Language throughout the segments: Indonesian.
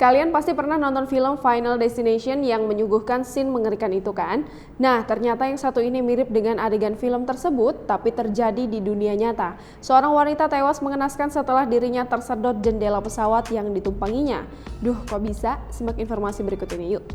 Kalian pasti pernah nonton film Final Destination yang menyuguhkan scene mengerikan itu kan? Nah, ternyata yang satu ini mirip dengan adegan film tersebut, tapi terjadi di dunia nyata. Seorang wanita tewas mengenaskan setelah dirinya tersedot jendela pesawat yang ditumpanginya. Duh, kok bisa? Simak informasi berikut ini yuk.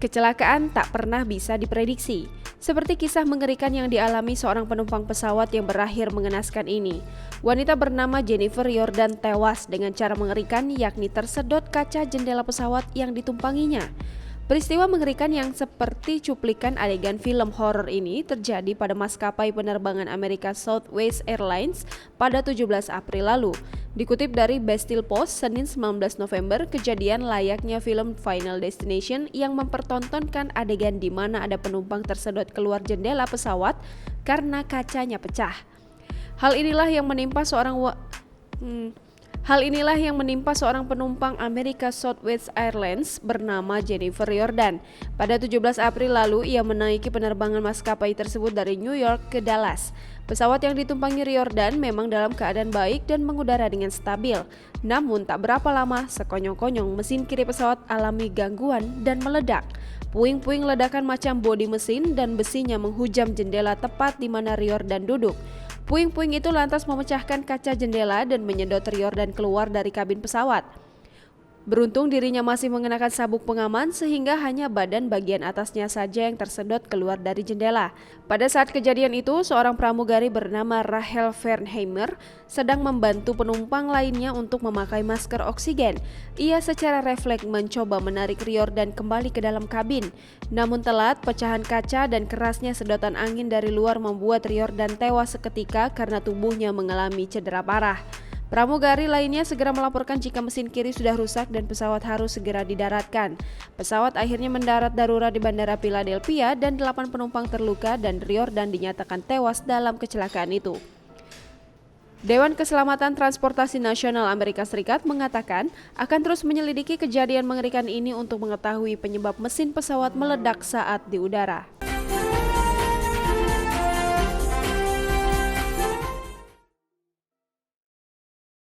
Kecelakaan tak pernah bisa diprediksi. Seperti kisah mengerikan yang dialami seorang penumpang pesawat yang berakhir mengenaskan ini. Wanita bernama Jennifer Yordan tewas dengan cara mengerikan, yakni tersedot kaca jendela pesawat yang ditumpanginya. Peristiwa mengerikan yang seperti cuplikan adegan film horor ini terjadi pada maskapai penerbangan Amerika Southwest Airlines pada 17 April lalu. Dikutip dari Bastille Post, Senin 19 November, kejadian layaknya film Final Destination yang mempertontonkan adegan di mana ada penumpang tersedot keluar jendela pesawat karena kacanya pecah. Hal inilah yang menimpa seorang penumpang Amerika Southwest Airlines bernama Jennifer Yordan. Pada 17 April lalu, ia menaiki penerbangan maskapai tersebut dari New York ke Dallas. Pesawat yang ditumpangi Yordan memang dalam keadaan baik dan mengudara dengan stabil. Namun tak berapa lama, sekonyong-konyong mesin kiri pesawat alami gangguan dan meledak. Puing-puing ledakan macam bodi mesin dan besinya menghujam jendela tepat di mana Yordan duduk. Puing-puing itu lantas memecahkan kaca jendela dan menyedot Yordan keluar dari kabin pesawat. Beruntung dirinya masih mengenakan sabuk pengaman sehingga hanya badan bagian atasnya saja yang tersedot keluar dari jendela. Pada saat kejadian itu, seorang pramugari bernama Rachel Fernheimer sedang membantu penumpang lainnya untuk memakai masker oksigen. Ia secara refleks mencoba menarik Yordan kembali ke dalam kabin. Namun telat, pecahan kaca dan kerasnya sedotan angin dari luar membuat Yordan tewas seketika karena tubuhnya mengalami cedera parah. Pramugari lainnya segera melaporkan jika mesin kiri sudah rusak dan pesawat harus segera didaratkan. Pesawat akhirnya mendarat darurat di Bandara Philadelphia dan 8 penumpang terluka dan Yordan dinyatakan tewas dalam kecelakaan itu. Dewan Keselamatan Transportasi Nasional Amerika Serikat mengatakan akan terus menyelidiki kejadian mengerikan ini untuk mengetahui penyebab mesin pesawat meledak saat di udara.